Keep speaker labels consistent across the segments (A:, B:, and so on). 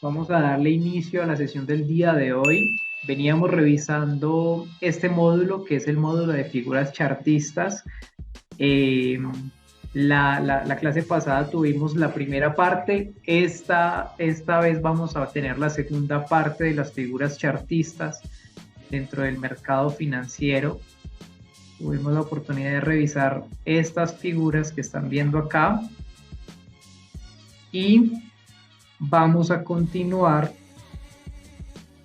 A: Vamos a darle inicio a la sesión del día de hoy. Veníamos revisando este módulo, que es el módulo de figuras chartistas. Eh, la clase pasada tuvimos la primera parte. Esta vez vamos a tener la segunda parte de las figuras chartistas dentro del mercado financiero. Tuvimos la oportunidad de revisar estas figuras que están viendo acá. Y vamos a continuar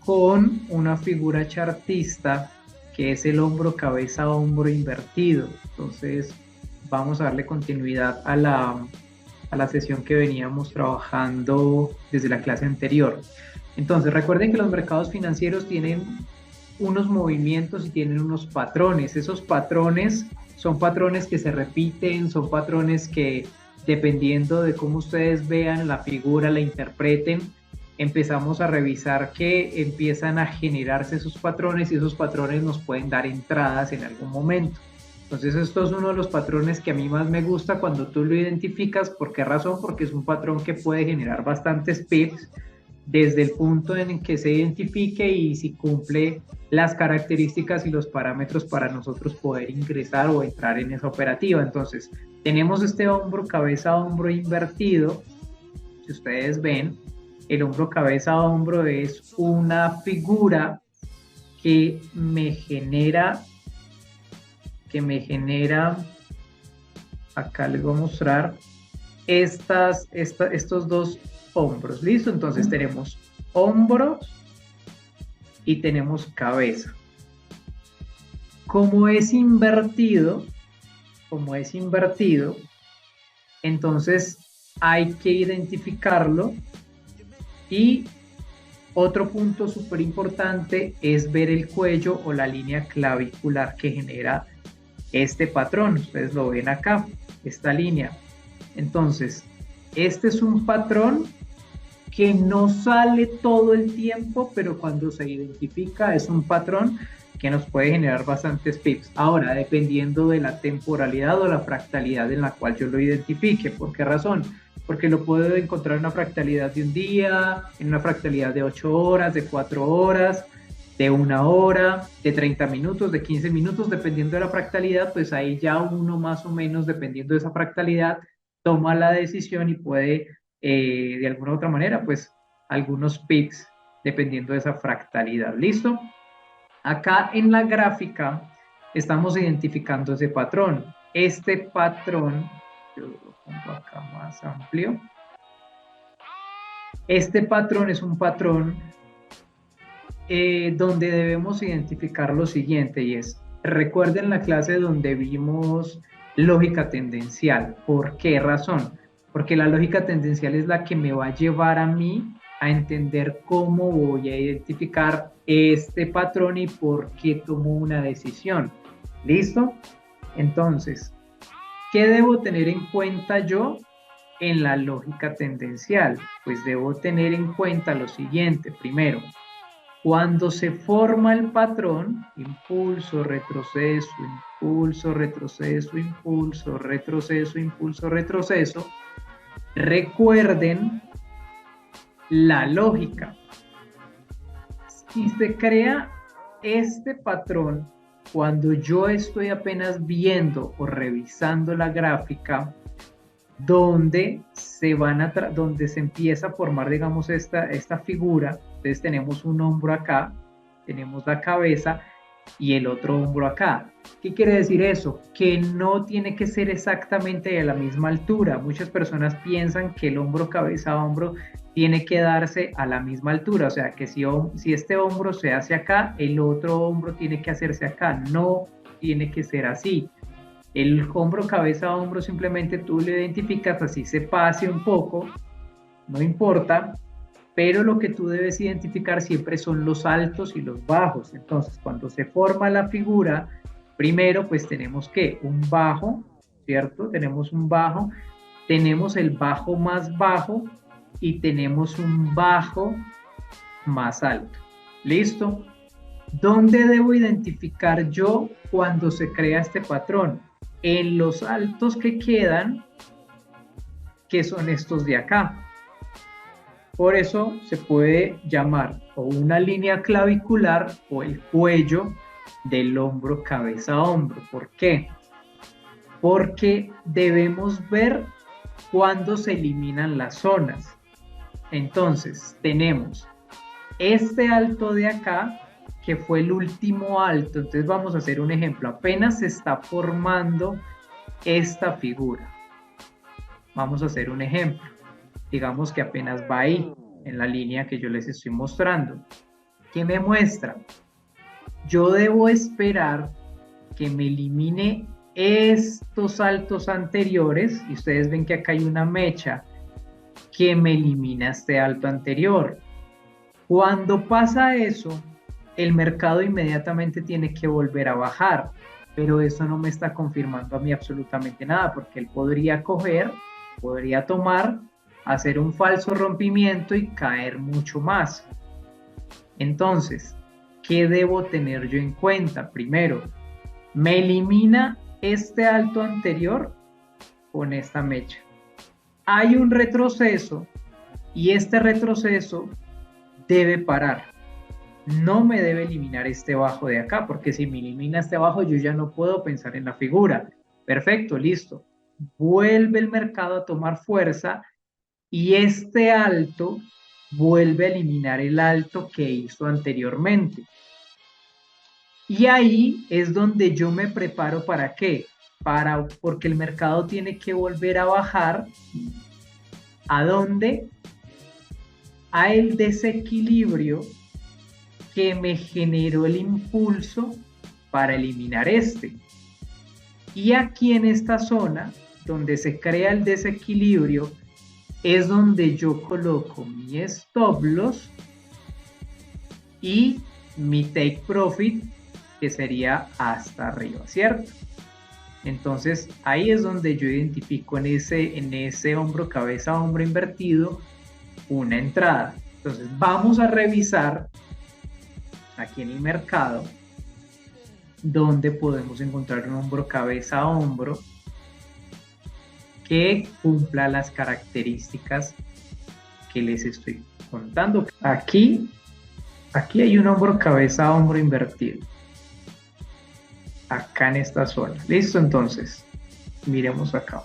A: con una figura chartista que es el hombro, cabeza, hombro invertido. Entonces vamos a darle continuidad a la sesión que veníamos trabajando desde la clase anterior. Entonces recuerden que los mercados financieros tienen unos movimientos y tienen unos patrones. Esos patrones son patrones que se repiten, son patrones que, dependiendo de cómo ustedes vean la figura, la interpreten, empezamos a revisar que empiezan a generarse esos patrones y esos patrones nos pueden dar entradas en algún momento. Entonces esto es uno de los patrones que a mí más me gusta cuando tú lo identificas. ¿Por qué razón? Porque es un patrón que puede generar bastantes pips desde el punto en que se identifique y si cumple las características y los parámetros para nosotros poder ingresar o entrar en esa operativa. Entonces, tenemos este hombro, cabeza, hombro invertido. Si ustedes ven, el hombro, cabeza, hombro es una figura que me genera, acá les voy a mostrar estos dos hombros. ¿Listo? Entonces tenemos hombros y tenemos cabeza. Como es invertido, entonces hay que identificarlo. Y otro punto súper importante es ver el cuello o la línea clavicular que genera este patrón. Ustedes lo ven acá, esta línea. Entonces, este es un patrón que no sale todo el tiempo, pero cuando se identifica es un patrón que nos puede generar bastantes pips. Ahora, dependiendo de la temporalidad o la fractalidad en la cual yo lo identifique. ¿Por qué razón? Porque lo puedo encontrar en una fractalidad de un día, en una fractalidad de 8 horas, de 4 horas, de 1 hora, de 30 minutos, de 15 minutos, dependiendo de la fractalidad, pues ahí ya uno más o menos, dependiendo de esa fractalidad, toma la decisión y puede, de alguna u otra manera, pues algunos pips, dependiendo de esa fractalidad. ¿Listo? Acá en la gráfica estamos identificando ese patrón. Este patrón, yo lo pongo acá más amplio. Este patrón es un patrón donde debemos identificar lo siguiente, y es, recuerden la clase donde vimos lógica tendencial. ¿Por qué razón? Porque la lógica tendencial es la que me va a llevar a mí a entender cómo voy a identificar este patrón y por qué tomo una decisión. ¿Listo? Entonces, ¿qué debo tener en cuenta yo en la lógica tendencial? Pues debo tener en cuenta lo siguiente. Primero, cuando se forma el patrón, impulso, retroceso, impulso, retroceso, impulso, retroceso, impulso, retroceso, recuerden la lógica. Si se crea este patrón cuando yo estoy apenas viendo o revisando la gráfica, donde se empieza a formar, digamos, esta figura. Entonces tenemos un hombro acá, tenemos la cabeza y el otro hombro acá. ¿Qué quiere decir eso? Que no tiene que ser exactamente de la misma altura. Muchas personas piensan que el hombro, cabeza, hombro tiene que darse a la misma altura. O sea, que si este hombro se hace acá, el otro hombro tiene que hacerse acá. No tiene que ser así. El hombro, cabeza, hombro, simplemente tú lo identificas, así se pase un poco, no importa, pero lo que tú debes identificar siempre son los altos y los bajos. Entonces, cuando se forma la figura, primero pues tenemos que un bajo, ¿cierto? Tenemos un bajo, tenemos el bajo más bajo y tenemos un bajo más alto. ¿Listo? ¿Dónde debo identificar yo cuando se crea este patrón? En los altos que quedan, que son estos de acá. Por eso se puede llamar o una línea clavicular o el cuello del hombro, cabeza a hombro. ¿Por qué? Porque debemos ver cuándo se eliminan las zonas. Entonces, tenemos este alto de acá, que fue el último alto. Entonces, vamos a hacer un ejemplo. Apenas se está formando esta figura. Vamos a hacer un ejemplo. Digamos que apenas va ahí, en la línea que yo les estoy mostrando. ¿Qué me muestra? Yo debo esperar que me elimine estos altos anteriores, y ustedes ven que acá hay una mecha que me elimina este alto anterior. Cuando pasa eso, el mercado inmediatamente tiene que volver a bajar, pero eso no me está confirmando a mí absolutamente nada, porque él podría coger, podría tomar, hacer un falso rompimiento y caer mucho más. Entonces, ¿qué debo tener yo en cuenta? Primero, me elimina este alto anterior con esta mecha. Hay un retroceso y este retroceso debe parar. No me debe eliminar este bajo de acá, porque si me elimina este bajo, yo ya no puedo pensar en la figura. Perfecto, listo. Vuelve el mercado a tomar fuerza y este alto vuelve a eliminar el alto que hizo anteriormente. Y ahí es donde yo me preparo para qué, porque el mercado tiene que volver a bajar. ¿A dónde? A el desequilibrio que me generó el impulso para eliminar este. Y aquí en esta zona, donde se crea el desequilibrio, es donde yo coloco mi stop loss y mi take profit, que sería hasta arriba, ¿cierto? Entonces ahí es donde yo identifico en ese hombro, cabeza, hombro invertido, una entrada. Entonces vamos a revisar aquí en el mercado donde podemos encontrar un hombro, cabeza, hombro que cumpla las características que les estoy contando. Aquí hay un hombro, cabeza, hombro invertido. Acá en esta zona. ¿Listo? Entonces, miremos acá.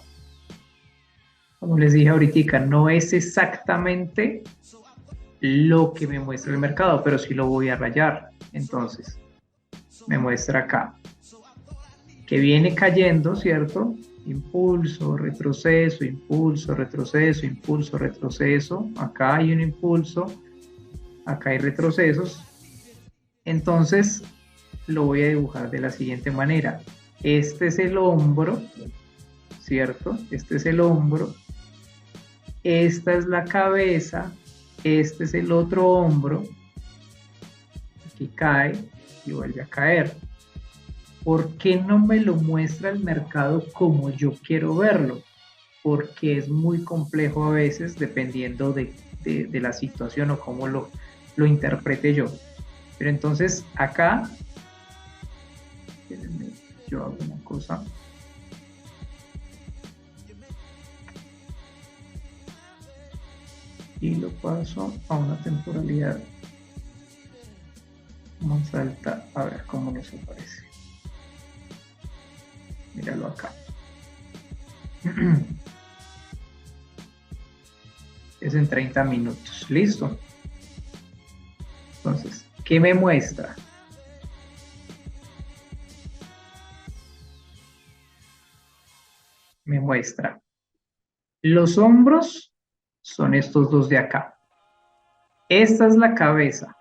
A: Como les dije ahorita, no es exactamente lo que me muestra el mercado, pero sí lo voy a rayar. Entonces, me muestra acá que viene cayendo, ¿cierto? Impulso, retroceso, impulso, retroceso, impulso, retroceso. Acá hay un impulso, acá hay retrocesos. Entonces, lo voy a dibujar de la siguiente manera. Este es el hombro, ¿cierto? Este es el hombro. Esta es la cabeza. Este es el otro hombro. Aquí cae y vuelve a caer. ¿Por qué no me lo muestra el mercado como yo quiero verlo? Porque es muy complejo a veces dependiendo de la situación o cómo lo interprete yo. Pero entonces acá, yo hago una cosa. Y lo paso a una temporalidad más alta, a ver cómo nos aparece. Míralo acá. Es en 30 minutos. ¿Listo? Entonces, ¿qué me muestra? Me muestra los hombros, son estos dos de acá. Esta es la cabeza.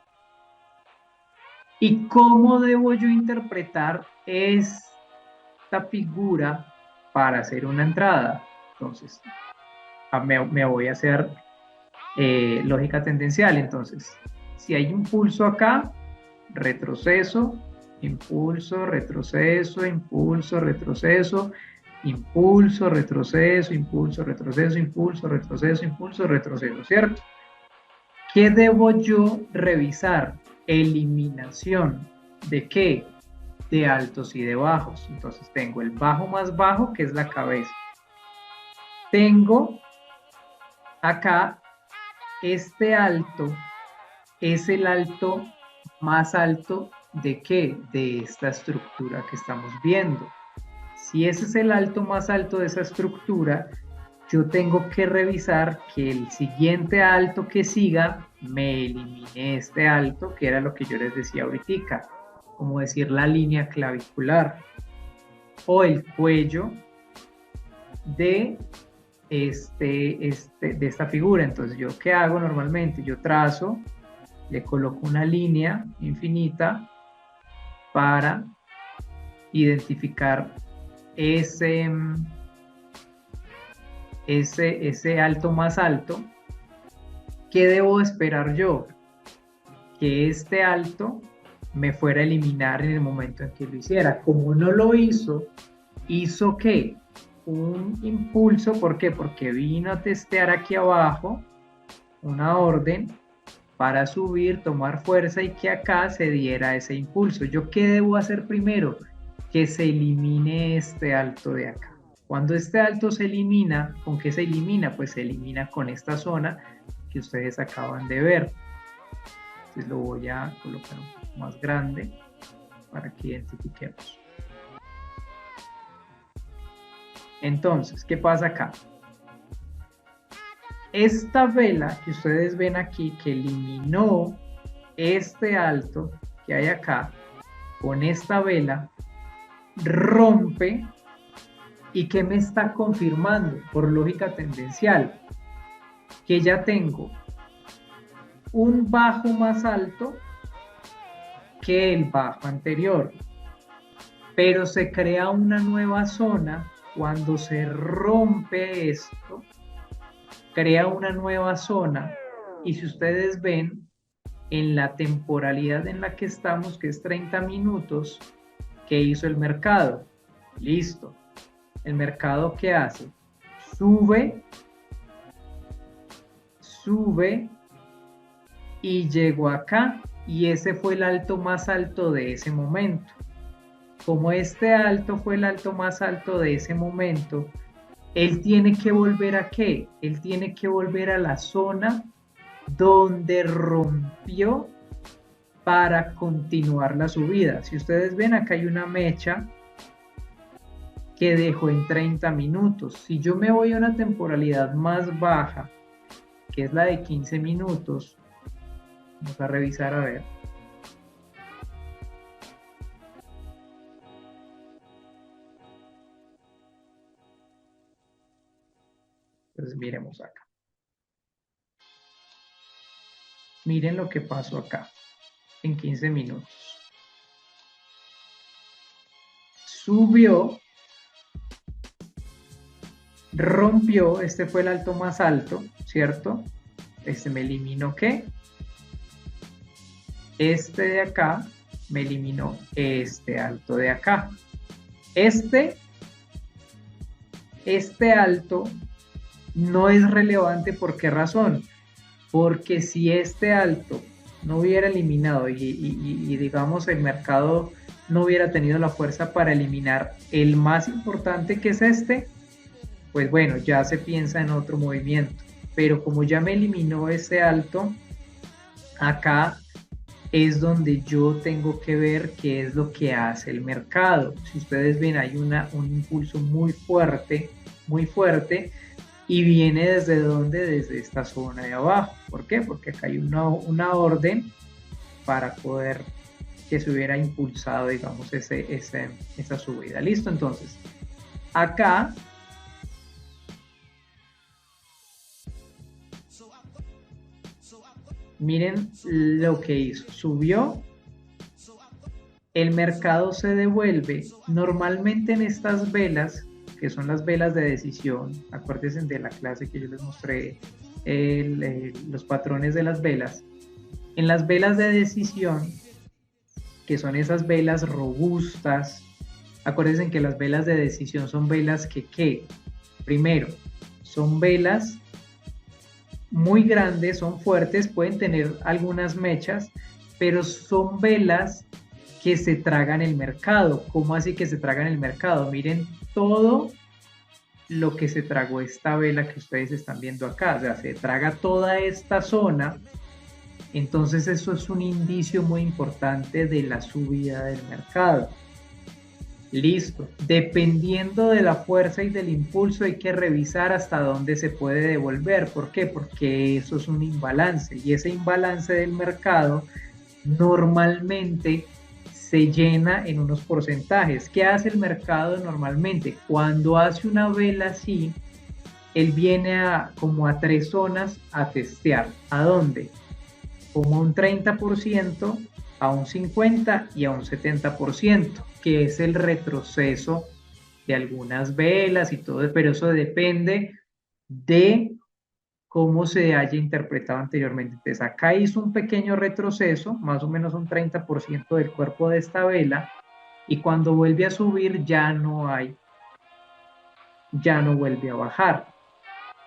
A: ¿Y cómo debo yo interpretar esta figura para hacer una entrada? Entonces, me voy a hacer lógica tendencial. Entonces, si hay impulso acá, retroceso, impulso, retroceso, impulso, retroceso, impulso, retroceso, impulso, retroceso, impulso, retroceso, impulso, retroceso, ¿cierto? ¿Qué debo yo revisar? Eliminación. ¿De qué? De altos y de bajos. Entonces tengo el bajo más bajo, que es la cabeza. Tengo acá este alto es el alto más alto ¿de qué? De esta estructura que estamos viendo. Si ese es el alto más alto de esa estructura, yo tengo que revisar que el siguiente alto que siga me elimine este alto, que era lo que yo les decía ahorita, como decir la línea clavicular o el cuello de, de esta figura. Entonces, ¿yo qué hago normalmente? Yo trazo, le coloco una línea infinita para identificar ese alto más alto. ¿Qué debo esperar yo? Que este alto me fuera a eliminar en el momento en que lo hiciera. Como no lo hizo, ¿hizo qué? Un impulso. ¿Por qué? Porque vino a testear aquí abajo una orden para subir, tomar fuerza y que acá se diera ese impulso. ¿Yo qué debo hacer primero? Que se elimine este alto de acá. Cuando este alto se elimina, ¿con qué se elimina? Pues se elimina con esta zona que ustedes acaban de ver. Entonces lo voy a colocar un poco más grande para que identifiquemos. Entonces, ¿qué pasa acá? Esta vela que ustedes ven aquí, que eliminó este alto que hay acá, con esta vela, rompe. ¿Y qué me está confirmando? Por lógica tendencial, que ya tengo un bajo más alto que el bajo anterior, pero se crea una nueva zona cuando se rompe esto, crea una nueva zona, y si ustedes ven en la temporalidad en la que estamos, que es 30 minutos, ¿qué hizo el mercado? Listo. ¿El mercado qué hace? Sube y llegó acá, y ese fue el alto más alto de ese momento. Como este alto fue el alto más alto de ese momento, él tiene que volver ¿a qué? Él tiene que volver a la zona donde rompió para continuar la subida. Si ustedes ven, acá hay una mecha que dejo en 30 minutos. Si yo me voy a una temporalidad más baja, que es la de 15 minutos, vamos a revisar a ver. Entonces miremos acá. Miren lo que pasó acá en 15 minutos. Subió, rompió, este fue el alto más alto, ¿cierto? Este me eliminó ¿qué? Este de acá me eliminó este alto de acá. Este alto no es relevante. ¿Por qué razón? Porque si este alto no hubiera eliminado y digamos el mercado no hubiera tenido la fuerza para eliminar el más importante, que es este, pues bueno, ya se piensa en otro movimiento. Pero como ya me eliminó ese alto, acá es donde yo tengo que ver qué es lo que hace el mercado. Si ustedes ven, hay un impulso muy fuerte, y viene ¿desde dónde? Desde esta zona de abajo. ¿Por qué? Porque acá hay una orden para poder que se hubiera impulsado, digamos, esa subida. ¿Listo? Entonces, acá miren lo que hizo. Subió, el mercado se devuelve. Normalmente en estas velas, que son las velas de decisión, acuérdense de la clase que yo les mostré, los patrones de las velas. En las velas de decisión, que son esas velas robustas, acuérdense que las velas de decisión son velas que primero, son velas muy grandes, son fuertes, pueden tener algunas mechas, pero son velas que se tragan el mercado. ¿Cómo así que se tragan el mercado? Miren todo lo que se tragó esta vela que ustedes están viendo acá, o sea, se traga toda esta zona. Entonces eso es un indicio muy importante de la subida del mercado. Listo. Dependiendo de la fuerza y del impulso hay que revisar hasta dónde se puede devolver. ¿Por qué? Porque eso es un imbalance y ese imbalance del mercado normalmente se llena en unos porcentajes. ¿Qué hace el mercado normalmente? Cuando hace una vela así, él viene como a 3 zonas a testear. ¿A dónde? Como a un 30%, a un 50% y a un 70%, que es el retroceso de algunas velas y todo, pero eso depende de cómo se haya interpretado anteriormente. Entonces acá hizo un pequeño retroceso, más o menos un 30% del cuerpo de esta vela, y cuando vuelve a subir ya no vuelve a bajar.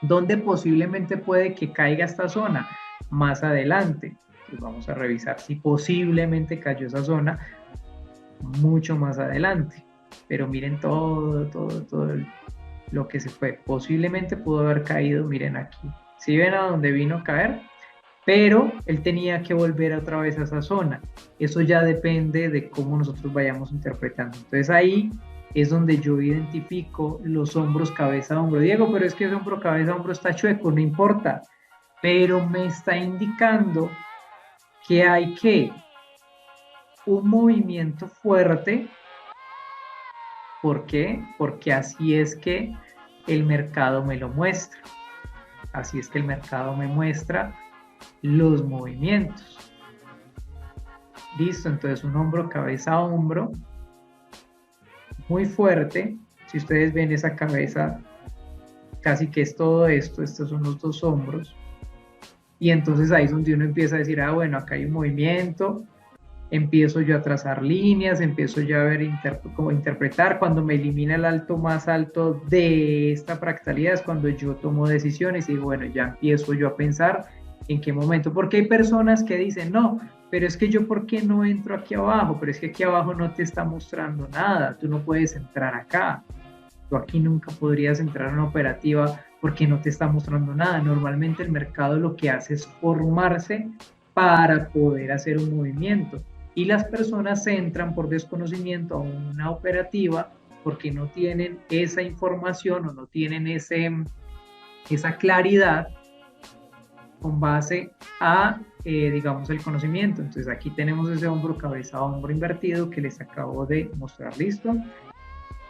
A: ¿Dónde posiblemente puede que caiga esta zona? Más adelante. Pues vamos a revisar si posiblemente cayó esa zona mucho más adelante. Pero miren todo lo que se fue. Posiblemente pudo haber caído, miren aquí. ¿Sí ven a dónde vino a caer? Pero él tenía que volver otra vez a esa zona. Eso ya depende de cómo nosotros vayamos interpretando. Entonces ahí es donde yo identifico los hombros, cabeza, hombro. Diego, pero es que ese hombro, cabeza, hombro está chueco, no importa. Pero me está indicando que hay un movimiento fuerte. ¿Por qué? Porque así es que el mercado me lo muestra. Así es que el mercado me muestra los movimientos. Listo, entonces un hombro, cabeza, hombro, muy fuerte. Si ustedes ven esa cabeza, casi que es todo esto, estos son los dos hombros. Y entonces ahí es donde uno empieza a decir, ah, bueno, acá hay un movimiento, empiezo yo a trazar líneas, empiezo yo a ver cómo interpretar. Cuando me elimina el alto más alto de esta fractalidad es cuando yo tomo decisiones y bueno, ya empiezo yo a pensar en qué momento, porque hay personas que dicen, no, pero es que yo ¿por qué no entro aquí abajo? Pero es que aquí abajo no te está mostrando nada, tú no puedes entrar acá, tú aquí nunca podrías entrar en una operativa porque no te está mostrando nada. Normalmente el mercado lo que hace es formarse para poder hacer un movimiento y las personas entran por desconocimiento a una operativa porque no tienen esa información o no tienen esa claridad con base a, digamos, el conocimiento. Entonces aquí tenemos ese hombro, cabeza, hombro invertido que les acabo de mostrar. ¿Listo?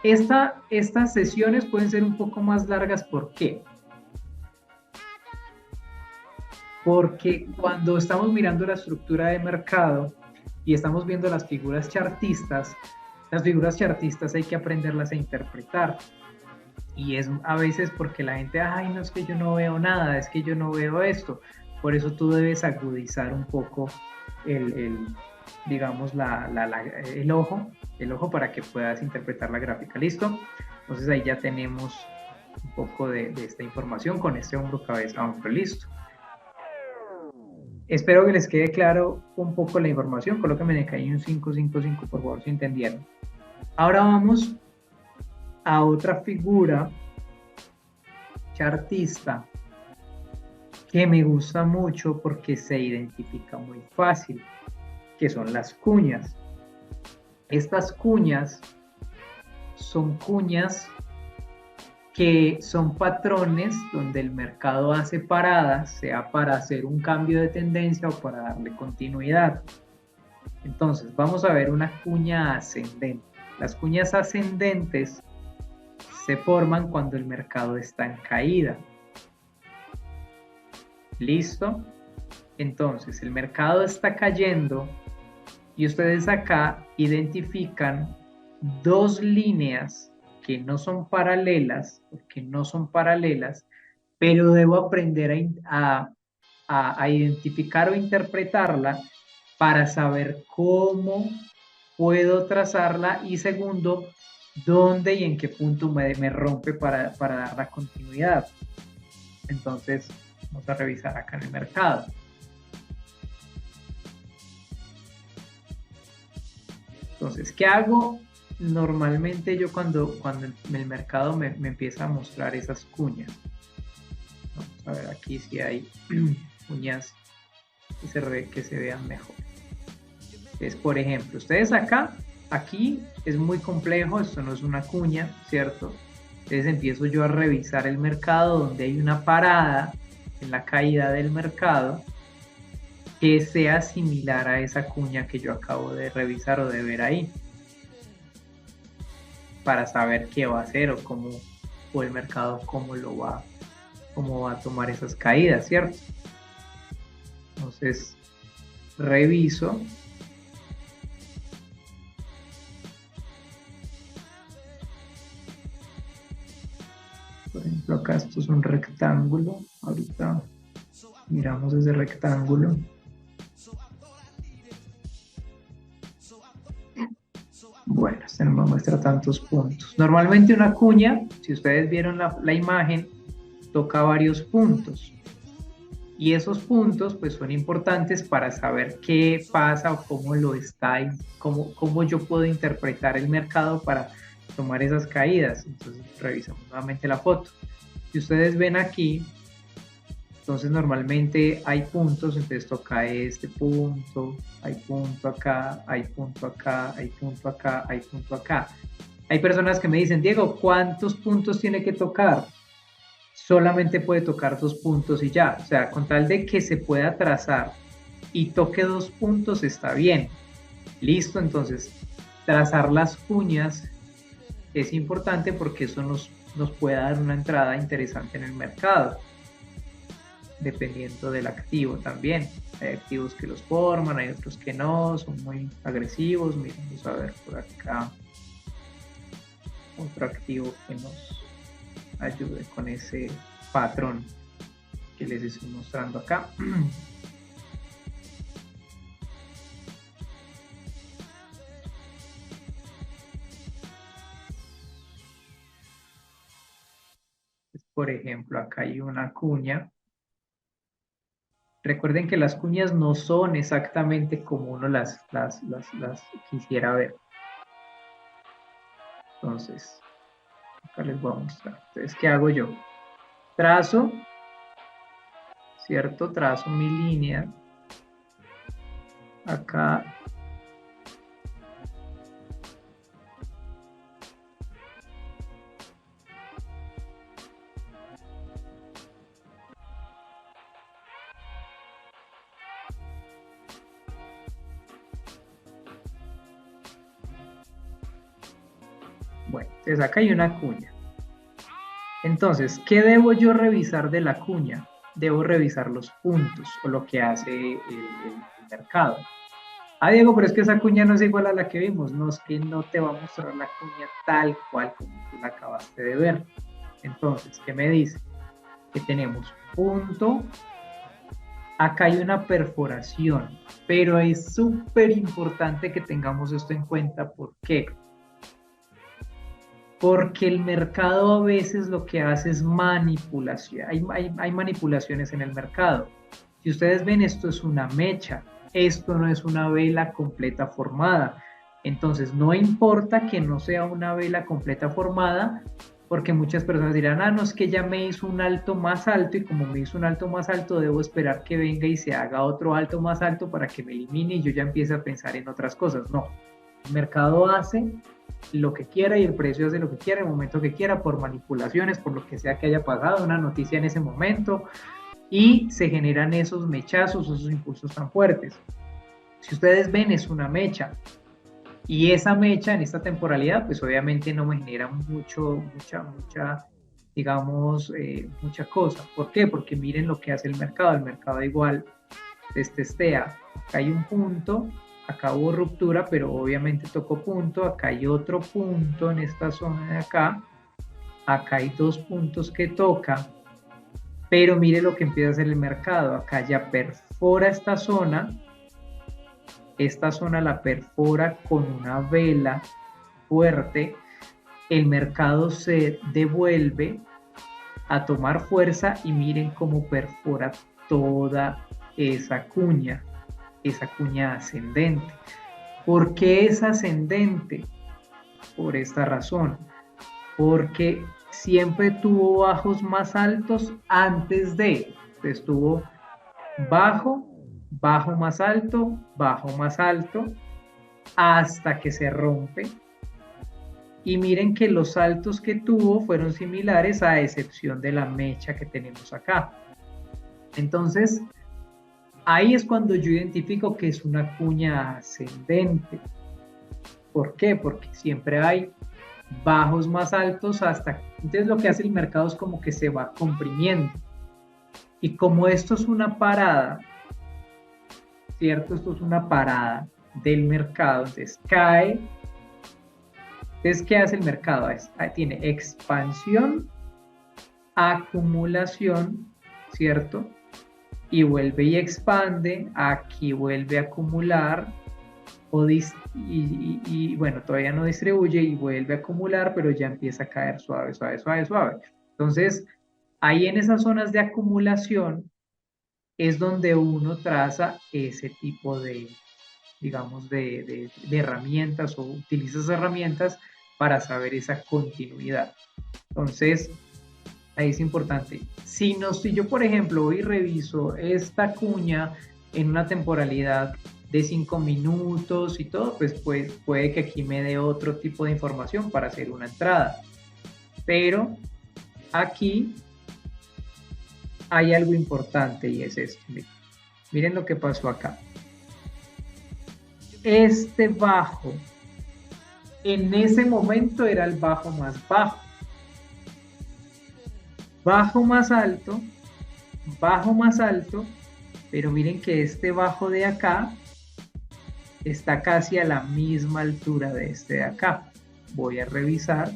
A: Estas sesiones pueden ser un poco más largas. ¿Por qué? Porque cuando estamos mirando la estructura de mercado y estamos viendo las figuras chartistas hay que aprenderlas a interpretar. Y es a veces porque la gente, ay, no, es que yo no veo nada, es que yo no veo esto. Por eso tú debes agudizar un poco digamos, el ojo para que puedas interpretar la gráfica. ¿Listo? Entonces ahí ya tenemos un poco de esta información con este hombro, cabeza, hombro. Listo. Espero que les quede claro un poco la información. Colóquenme ahí un 555, por favor, si entendieron. Ahora vamos a otra figura chartista que me gusta mucho porque se identifica muy fácil, que son las cuñas. Estas cuñas son cuñas que son patrones donde el mercado hace paradas, sea para hacer un cambio de tendencia o para darle continuidad. Entonces, vamos a ver una cuña ascendente. Las cuñas ascendentes se forman cuando el mercado está en caída. ¿Listo? Entonces, el mercado está cayendo y ustedes acá identifican dos líneas que no son paralelas, porque no son paralelas, pero debo aprender a identificar o interpretarla para saber cómo puedo trazarla y segundo, dónde y en qué punto me rompe para dar la continuidad. Entonces, vamos a revisar acá en el mercado. Entonces, ¿qué hago normalmente yo cuando el mercado me empieza a mostrar esas cuñas, vamos a ver aquí si hay cuñas que se vean mejor. Entonces, por ejemplo, ustedes aquí es muy complejo, esto no es una cuña, ¿cierto? Entonces empiezo yo a revisar el mercado donde hay una parada en la caída del mercado que sea similar a esa cuña que yo acabo de revisar o de ver ahí, para saber qué va a hacer o el mercado cómo va a tomar esas caídas, ¿cierto? Entonces reviso. Por ejemplo, acá esto es un rectángulo. Ahorita miramos ese rectángulo. Bueno, este no me muestra tantos puntos. Normalmente una cuña, si ustedes vieron la imagen, toca varios puntos. Y esos puntos pues son importantes para saber qué pasa o cómo lo está, cómo yo puedo interpretar el mercado para tomar esas caídas. Entonces revisamos nuevamente la foto. Si ustedes ven aquí, entonces normalmente hay puntos, entonces toca este punto, hay punto acá, hay punto acá, hay punto acá, hay punto acá. Hay personas que me dicen, Diego, ¿cuántos puntos tiene que tocar? Solamente puede tocar 2 puntos y ya. O sea, con tal de que se pueda trazar y toque 2 puntos está bien. Listo, entonces trazar las cuñas es importante porque eso nos puede dar una entrada interesante en el mercado, dependiendo del activo también. Hay activos que los forman, hay otros que no, son muy agresivos. Miren, vamos a ver por acá otro activo que nos ayude con ese patrón que les estoy mostrando acá. Por ejemplo, acá hay una cuña. Recuerden que las cuñas no son exactamente como uno las quisiera ver. Entonces, acá les voy a mostrar. Entonces, ¿qué hago yo? Trazo, ¿cierto? Trazo mi línea. Acá. Bueno, entonces acá hay una cuña. Entonces, ¿qué debo yo revisar de la cuña? Debo revisar los puntos o lo que hace el mercado. Ah, Diego, pero es que esa cuña no es igual a la que vimos. No, es que no te va a mostrar la cuña tal cual como tú la acabaste de ver. Entonces, ¿qué me dice? Que tenemos punto. Acá hay una perforación, pero es súper importante que tengamos esto en cuenta. ¿Por qué? Porque el mercado a veces lo que hace es manipulación. Hay manipulaciones en el mercado. Si ustedes ven, esto es una mecha. Esto no es una vela completa formada. Entonces, no importa que no sea una vela completa formada, porque muchas personas dirán, ah, no, es que ya me hizo un alto más alto y como me hizo un alto más alto, debo esperar que venga y se haga otro alto más alto para que me elimine y yo ya empiece a pensar en otras cosas. No, el mercado hace lo que quiera y el precio hace lo que quiera, el momento que quiera, por manipulaciones, por lo que sea que haya pasado, una noticia en ese momento, y se generan esos mechazos, esos impulsos tan fuertes. Si ustedes ven, es una mecha, y esa mecha en esta temporalidad, pues obviamente no me genera digamos, mucha cosa. ¿Por qué? Porque miren lo que hace el mercado igual testea. Acá hay un punto, acá hubo ruptura, pero obviamente tocó punto, acá hay otro punto en esta zona de acá hay 2 puntos que toca, pero mire lo que empieza a hacer el mercado. Acá ya perfora esta zona la perfora con una vela fuerte, el mercado se devuelve a tomar fuerza y miren cómo perfora toda esa cuña ascendente. ¿Por qué es ascendente? por esta razón, porque siempre tuvo bajos más altos antes de, estuvo bajo, bajo más alto, hasta que se rompe. Y miren que los saltos que tuvo fueron similares a excepción de la mecha que tenemos acá. Entonces, ahí es cuando yo identifico que es una cuña ascendente. ¿Por qué? Porque siempre hay bajos más altos hasta... Entonces lo que hace el mercado es como que se va comprimiendo. Y como esto es una parada, ¿cierto? Esto es una parada del mercado, entonces cae. Entonces, ¿qué hace el mercado? Tiene expansión, acumulación, ¿cierto? Y vuelve y expande, aquí vuelve a acumular, y bueno, todavía no distribuye y vuelve a acumular, pero ya empieza a caer suave, suave, suave, suave. Entonces, ahí en esas zonas de acumulación es donde uno traza ese tipo de, digamos, de herramientas o utiliza esas herramientas para saber esa continuidad. Entonces, ahí es importante. Si yo, por ejemplo, hoy reviso esta cuña en una temporalidad de 5 minutos y todo, pues puede que aquí me dé otro tipo de información para hacer una entrada. Pero aquí hay algo importante y es esto. Miren lo que pasó acá. Este bajo, en ese momento era el bajo más bajo. Bajo más alto, pero miren que este bajo de acá está casi a la misma altura de este de acá. Voy a revisar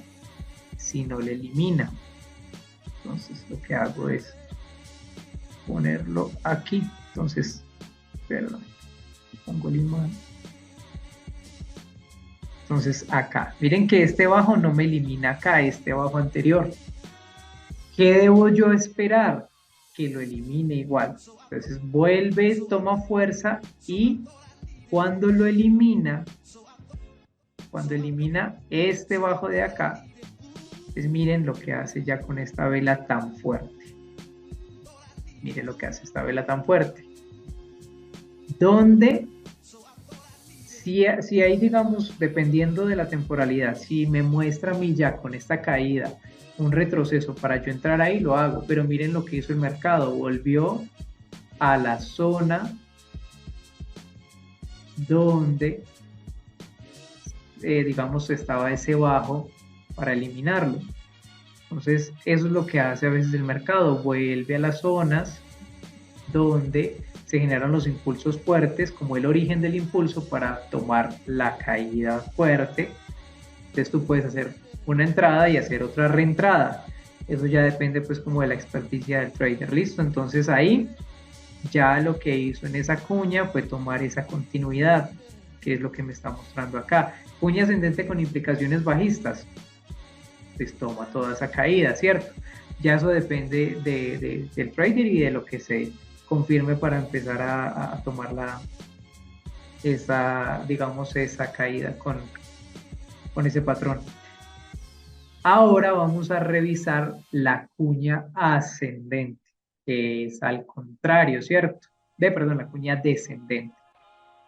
A: si no le elimina. Entonces lo que hago es ponerlo aquí. Entonces, perdón, pongo el imán. Entonces acá, miren que este bajo no me elimina acá, este bajo anterior. ¿Qué debo yo esperar? Que lo elimine igual. Entonces vuelve, toma fuerza y cuando lo elimina, cuando elimina este bajo de acá, pues miren lo que hace ya con esta vela tan fuerte. Miren lo que hace esta vela tan fuerte. Donde, si hay, digamos, dependiendo de la temporalidad, si me muestra a mí ya con esta caída un retroceso para yo entrar ahí, lo hago. Pero miren lo que hizo el mercado. Volvió a la zona donde, digamos, estaba ese bajo para eliminarlo. Entonces, eso es lo que hace a veces el mercado. Vuelve a las zonas donde se generan los impulsos fuertes, como el origen del impulso, para tomar la caída fuerte. Entonces, tú puedes hacer una entrada y hacer otra reentrada. Eso ya depende pues como de la experticia del trader. Listo, entonces ahí ya lo que hizo en esa cuña fue tomar esa continuidad, que es lo que me está mostrando acá. Cuña ascendente con implicaciones bajistas, pues toma toda esa caída, ¿cierto? Ya eso depende del trader y de lo que se confirme para empezar a tomar esa caída con ese patrón. Ahora vamos a revisar la cuña ascendente, que es al contrario, ¿cierto? La cuña descendente.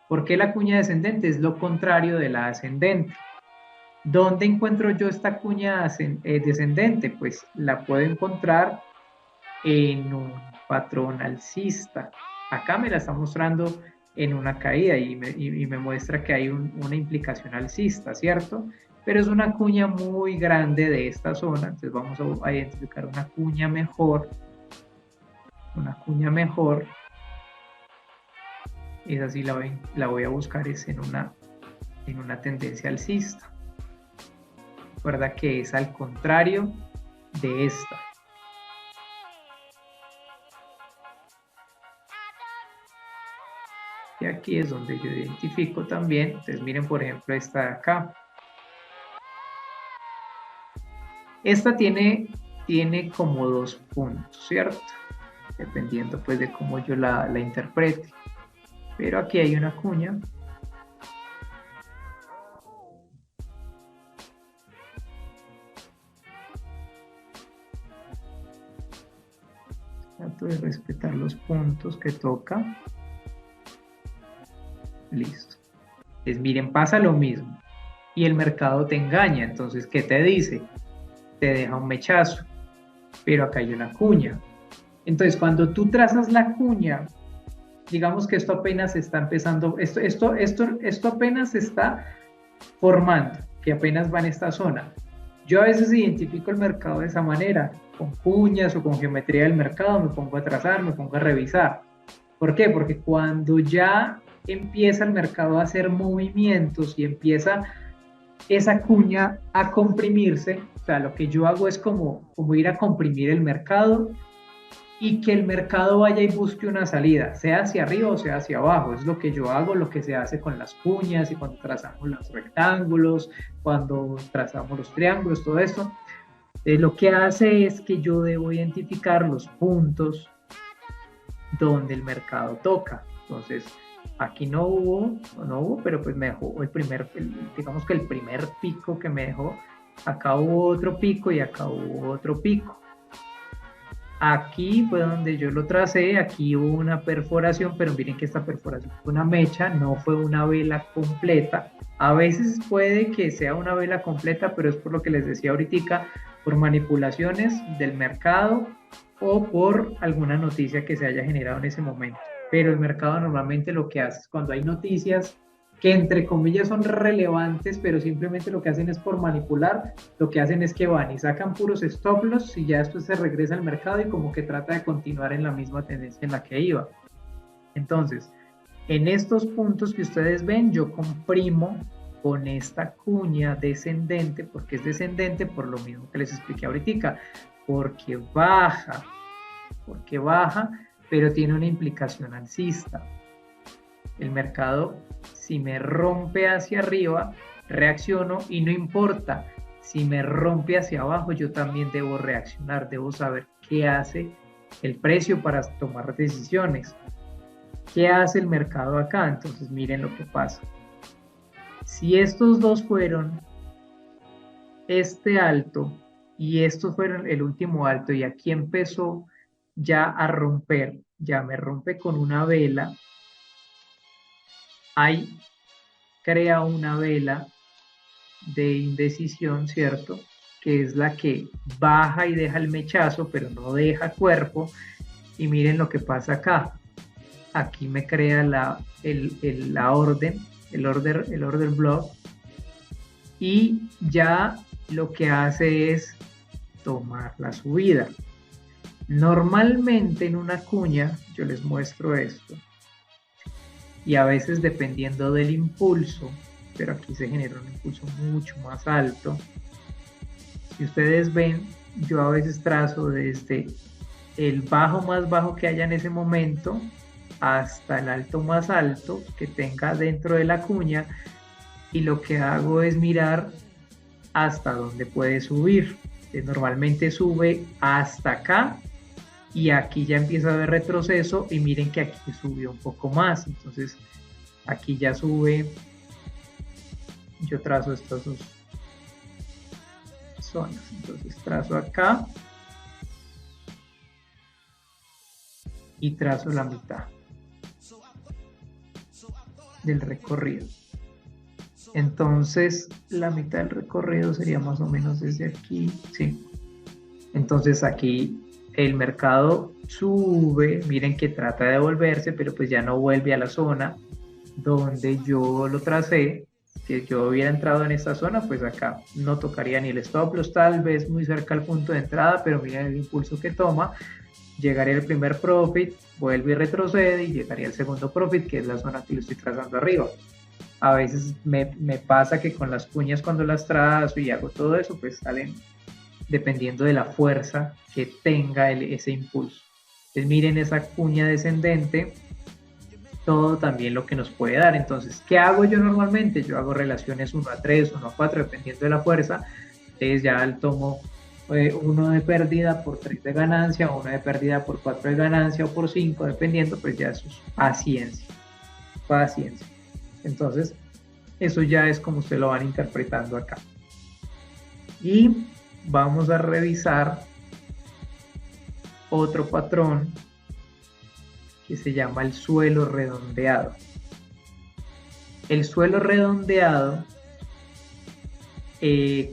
A: ¿Por qué la cuña descendente? Es lo contrario de la ascendente. ¿Dónde encuentro yo esta cuña descendente? Pues la puedo encontrar en un patrón alcista. Acá me la está mostrando en una caída y me muestra que hay una implicación alcista, ¿cierto? Pero es una cuña muy grande de esta zona, entonces vamos a identificar una cuña mejor. Una cuña mejor, esa sí la voy a buscar, es en una tendencia alcista. Recuerda que es al contrario de esta. Y aquí es donde yo identifico también. Entonces miren por ejemplo esta de acá. Esta tiene como 2 puntos, ¿cierto? Dependiendo pues de cómo yo la interprete. Pero aquí hay una cuña. trato de respetar los puntos que toca. Listo. Entonces, miren, pasa lo mismo. Y el mercado te engaña. Entonces, ¿qué te dice? Te deja un mechazo. Pero acá hay una cuña. Entonces, cuando tú trazas la cuña, digamos que esto apenas está empezando, esto apenas se está formando, que apenas va en esta zona. Yo a veces identifico el mercado de esa manera, con cuñas o con geometría del mercado, me pongo a trazar, me pongo a revisar. ¿Por qué? Porque cuando ya empieza el mercado a hacer movimientos y empieza esa cuña a comprimirse, o sea, lo que yo hago es como ir a comprimir el mercado y que el mercado vaya y busque una salida, sea hacia arriba o sea hacia abajo. Es lo que yo hago, lo que se hace con las cuñas y cuando trazamos los rectángulos, cuando trazamos los triángulos, todo esto. Lo que hace es que yo debo identificar los puntos donde el mercado toca. Entonces, aquí no hubo, pero pues me dejó digamos que el primer pico que me dejó, acá hubo otro pico y acá hubo otro pico. Aquí fue donde yo lo tracé, aquí hubo una perforación, pero miren que esta perforación fue una mecha, no fue una vela completa. A veces puede que sea una vela completa, pero es por lo que les decía ahorita, por manipulaciones del mercado o por alguna noticia que se haya generado en ese momento. Pero el mercado normalmente lo que hace es cuando hay noticias que entre comillas son relevantes, pero simplemente lo que hacen es por manipular, lo que hacen es que van y sacan puros stop loss y ya después se regresa al mercado y como que trata de continuar en la misma tendencia en la que iba. Entonces, en estos puntos que ustedes ven, yo comprimo con esta cuña descendente, porque es descendente por lo mismo que les expliqué ahorita, porque baja, pero tiene una implicación alcista. El mercado, si me rompe hacia arriba, reacciono y no importa. Si me rompe hacia abajo, yo también debo reaccionar, debo saber qué hace el precio para tomar decisiones. ¿Qué hace el mercado acá? Entonces miren lo que pasa. Si estos dos fueron este alto y estos fueron el último alto y aquí empezó ya a romper, ya me rompe con una vela, ahí crea una vela de indecisión, ¿cierto? Que es la que baja y deja el mechazo, pero no deja cuerpo. Y miren lo que pasa acá. Aquí me crea el order block. Y ya lo que hace es tomar la subida. Normalmente en una cuña, yo les muestro esto, y a veces dependiendo del impulso, pero aquí se genera un impulso mucho más alto. Si ustedes ven, yo a veces trazo desde el bajo más bajo que haya en ese momento hasta el alto más alto que tenga dentro de la cuña, y lo que hago es mirar hasta dónde puede subir. Normalmente sube hasta acá y aquí ya empieza a haber retroceso y miren que aquí subió un poco más. Entonces aquí ya sube, yo trazo estas dos zonas, entonces trazo acá y trazo la mitad del recorrido. Entonces la mitad del recorrido sería más o menos desde aquí, ¿sí? Entonces aquí el mercado sube, miren que trata de devolverse, pero pues ya no vuelve a la zona donde yo lo tracé. Si yo hubiera entrado en esta zona, pues acá no tocaría ni el stop loss, tal vez muy cerca al punto de entrada, pero miren el impulso que toma. Llegaría el primer profit, vuelve y retrocede y llegaría el segundo profit, que es la zona que le estoy trazando arriba. A veces me pasa que con las cuñas, cuando las trazo y hago todo eso, pues salen dependiendo de la fuerza que tenga ese impulso. Entonces miren esa cuña descendente, todo también lo que nos puede dar. Entonces, ¿qué hago yo normalmente? Yo hago relaciones 1 a 3, 1 a 4, dependiendo de la fuerza. Entonces ya tomo 1 de pérdida por 3 de ganancia, 1 de pérdida por 4 de ganancia o por 5, dependiendo, pues ya eso es paciencia. Paciencia. Entonces, eso ya es como ustedes lo van interpretando acá. Y vamos a revisar otro patrón que se llama el suelo redondeado. El suelo redondeado,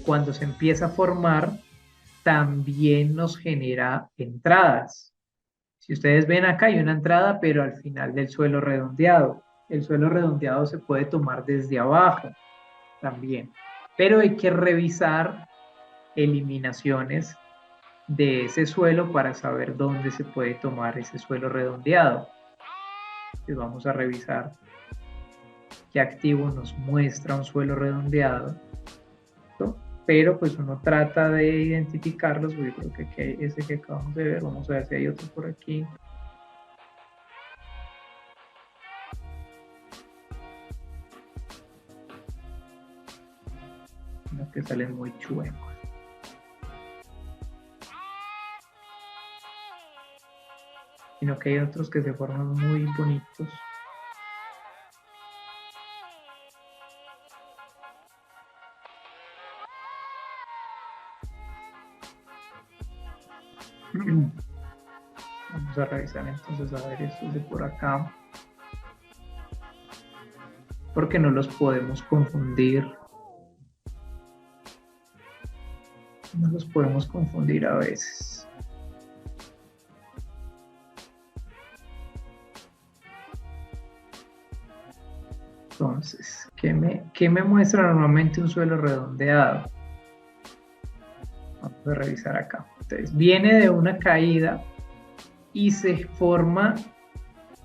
A: cuando se empieza a formar, también nos genera entradas. Si ustedes ven acá hay una entrada, pero al final del suelo redondeado. El suelo redondeado se puede tomar desde abajo también, pero hay que revisar eliminaciones de ese suelo para saber dónde se puede tomar ese suelo redondeado. Entonces vamos a revisar qué activo nos muestra un suelo redondeado, ¿no? Pero pues uno trata de identificarlos. Yo creo que ese que acabamos de ver, vamos a ver si hay otro por aquí. Unos que salen muy chuecos. Sino que hay otros que se forman muy bonitos. Vamos a revisar entonces a ver estos de por acá, porque no los podemos confundir. No los podemos confundir a veces. Entonces, ¿qué me muestra normalmente un suelo redondeado? Vamos a revisar acá. Entonces, viene de una caída y se forma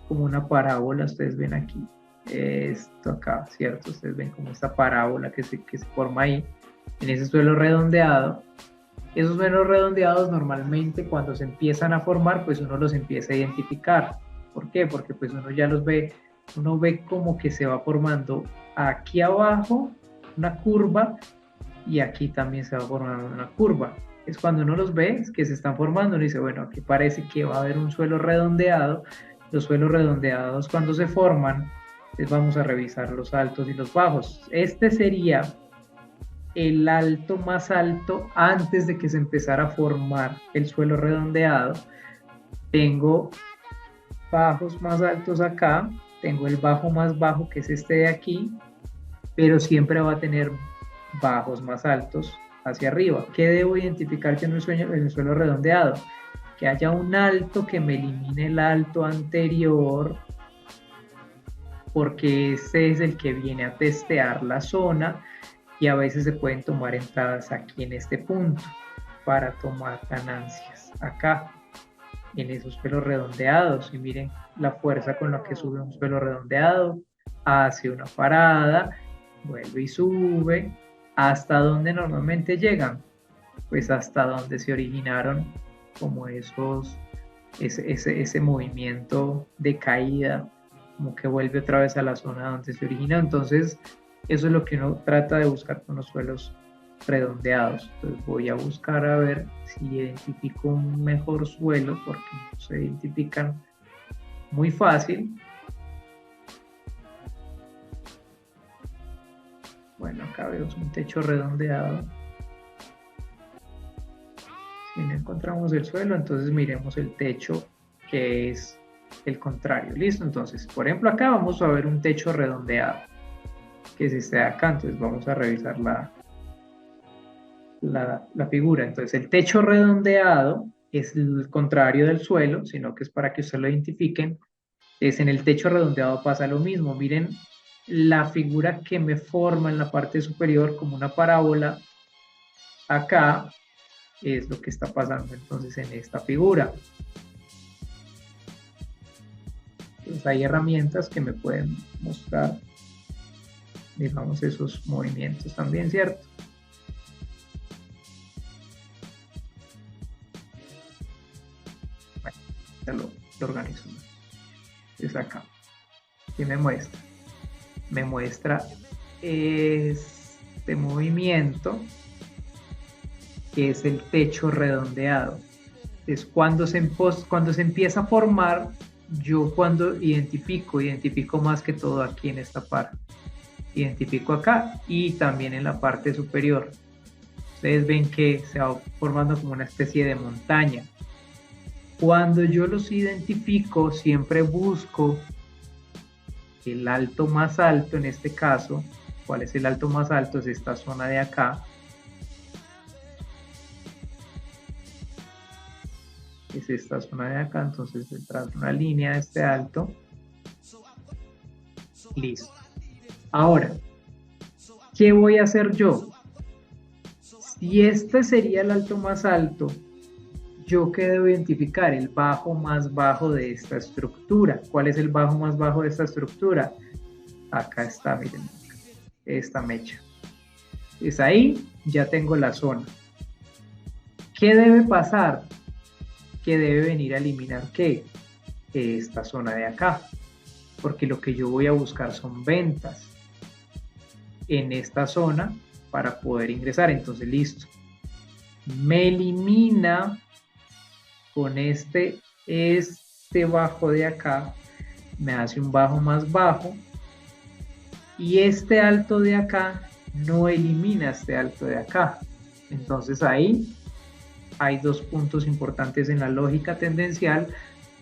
A: como una parábola. Ustedes ven aquí, esto acá, ¿cierto? Ustedes ven como esta parábola que se forma ahí, en ese suelo redondeado. Esos suelos redondeados normalmente cuando se empiezan a formar, pues uno los empieza a identificar. ¿Por qué? Porque pues uno ya los ve, uno ve como que se va formando aquí abajo una curva y aquí también se va formando una curva. Es cuando uno los ve, es que se están formando, uno dice, bueno, aquí parece que va a haber un suelo redondeado. Los suelos redondeados cuando se forman, les vamos a revisar los altos y los bajos. Este sería el alto más alto antes de que se empezara a formar el suelo redondeado. Tengo bajos más altos acá, tengo el bajo más bajo que es este de aquí, pero siempre va a tener bajos más altos hacia arriba. ¿Qué debo identificar yo en el suelo redondeado? Que haya un alto que me elimine el alto anterior, porque este es el que viene a testear la zona, y a veces se pueden tomar entradas aquí en este punto para tomar ganancias acá en esos suelos redondeados. Y miren la fuerza con la que sube un suelo redondeado, hace una parada, vuelve y sube. ¿Hasta dónde normalmente llegan? Pues hasta donde se originaron como ese movimiento de caída, como que vuelve otra vez a la zona donde se originó. Entonces eso es lo que uno trata de buscar con los suelos redondeados. Entonces voy a buscar a ver si identifico un mejor suelo, porque no se identifican muy fácil. Bueno, acá veo un techo redondeado. Si no encontramos el suelo, entonces miremos el techo, que es el contrario. ¿Listo? Entonces, por ejemplo, acá vamos a ver un techo redondeado, que es este de acá. Entonces vamos a revisar la figura. Entonces el techo redondeado es el contrario del suelo, sino que es para que ustedes lo identifiquen. En el techo redondeado pasa lo mismo. Miren la figura que me forma en la parte superior como una parábola. Acá es lo que está pasando entonces en esta figura. Entonces hay herramientas que me pueden mostrar, digamos, esos movimientos también, ¿cierto? Bueno, ya lo organizo. Es acá. ¿Qué me muestra? Me muestra este movimiento, que es el techo redondeado. Es cuando se empieza a formar. Yo cuando identifico más que todo aquí en esta parte. Identifico acá y también en la parte superior. Ustedes ven que se va formando como una especie de montaña. Cuando yo los identifico, siempre busco el alto más alto, en este caso. ¿Cuál es el alto más alto? Es esta zona de acá. Es esta zona de acá, entonces detrás de una línea de este alto. Listo. Ahora, ¿qué voy a hacer yo? Si este sería el alto más alto, ¿yo qué debo identificar? El bajo más bajo de esta estructura. ¿Cuál es el bajo más bajo de esta estructura? Acá está, miren, esta mecha. Es ahí, ya tengo la zona. ¿Qué debe pasar? Que debe venir a eliminar ¿qué? Esta zona de acá. Porque lo que yo voy a buscar son ventas en esta zona para poder ingresar. Entonces, listo. Me elimina con este bajo de acá, me hace un bajo más bajo, y este alto de acá no elimina este alto de acá. Entonces ahí hay dos puntos importantes en la lógica tendencial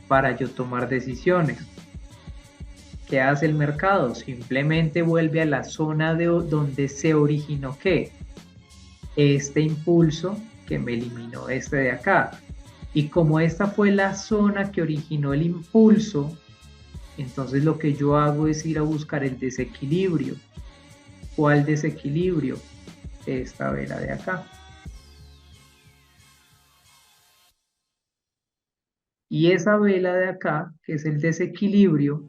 A: para yo tomar decisiones. ¿Qué hace el mercado? Simplemente vuelve a la zona donde se originó ¿qué? Este impulso que me eliminó este de acá. Y como esta fue la zona que originó el impulso, entonces lo que yo hago es ir a buscar el desequilibrio. ¿Cuál desequilibrio? Esta vela de acá. Y esa vela de acá, que es el desequilibrio,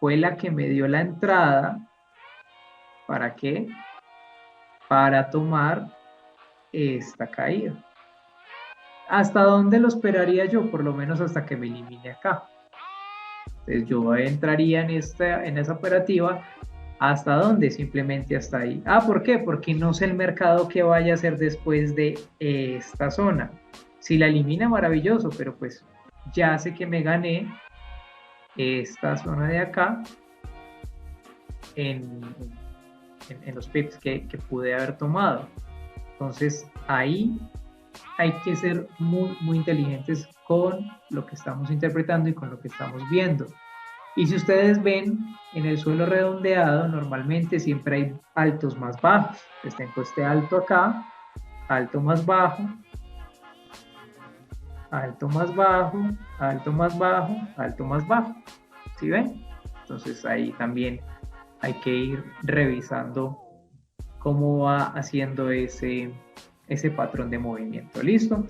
A: fue la que me dio la entrada. ¿Para qué? Para tomar esta caída. ¿Hasta dónde lo esperaría yo? Por lo menos hasta que me elimine acá. Entonces yo entraría en esa operativa. ¿Hasta dónde? Simplemente hasta ahí. ¿Por qué? Porque no sé el mercado que vaya a hacer después de esta zona. Si la elimina, maravilloso, pero pues ya sé que me gané esta zona de acá en los pips que pude haber tomado. Entonces ahí hay que ser muy, muy inteligentes con lo que estamos interpretando y con lo que estamos viendo. Y si ustedes ven, en el suelo redondeado, normalmente siempre hay altos más bajos. Entonces tengo este alto acá, alto más bajo, alto más bajo, alto más bajo, alto más bajo. ¿Sí ven? Entonces ahí también hay que ir revisando cómo va haciendo ese patrón de movimiento. ¿Listo?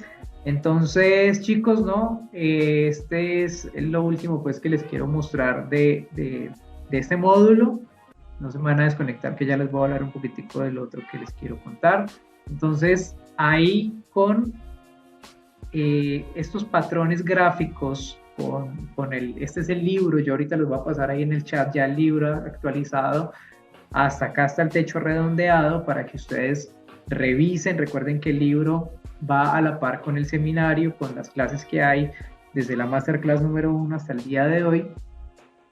A: Entonces, chicos, ¿no? Este es lo último pues que les quiero mostrar de este módulo. No se me van a desconectar, que ya les voy a hablar un poquitico del otro que les quiero contar. Entonces, ahí con estos patrones gráficos, este es el libro, yo ahorita les voy a pasar ahí en el chat ya el libro actualizado. Hasta acá está el techo redondeado para que ustedes revisen. Recuerden que el libro va a la par con el seminario, con las clases que hay desde la masterclass número 1 hasta el día de hoy,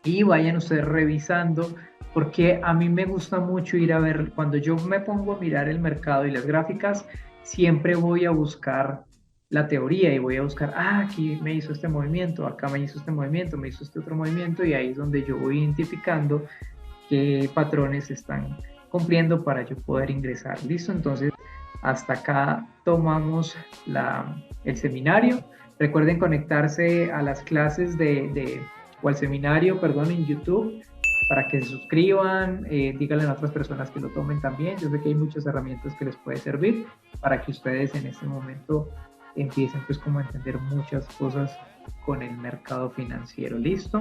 A: y vayan ustedes revisando, porque a mí me gusta mucho ir a ver, cuando yo me pongo a mirar el mercado y las gráficas, siempre voy a buscar la teoría y voy a buscar, aquí me hizo este movimiento, acá me hizo este movimiento, me hizo este otro movimiento, y ahí es donde yo voy identificando qué patrones están cumpliendo para yo poder ingresar. ¿Listo? Entonces, hasta acá tomamos el seminario. Recuerden conectarse a las clases o al seminario, perdón, en YouTube, para que se suscriban, díganle a otras personas que lo tomen también. Yo sé que hay muchas herramientas que les puede servir para que ustedes en este momento empiecen pues como a entender muchas cosas con el mercado financiero. ¿Listo?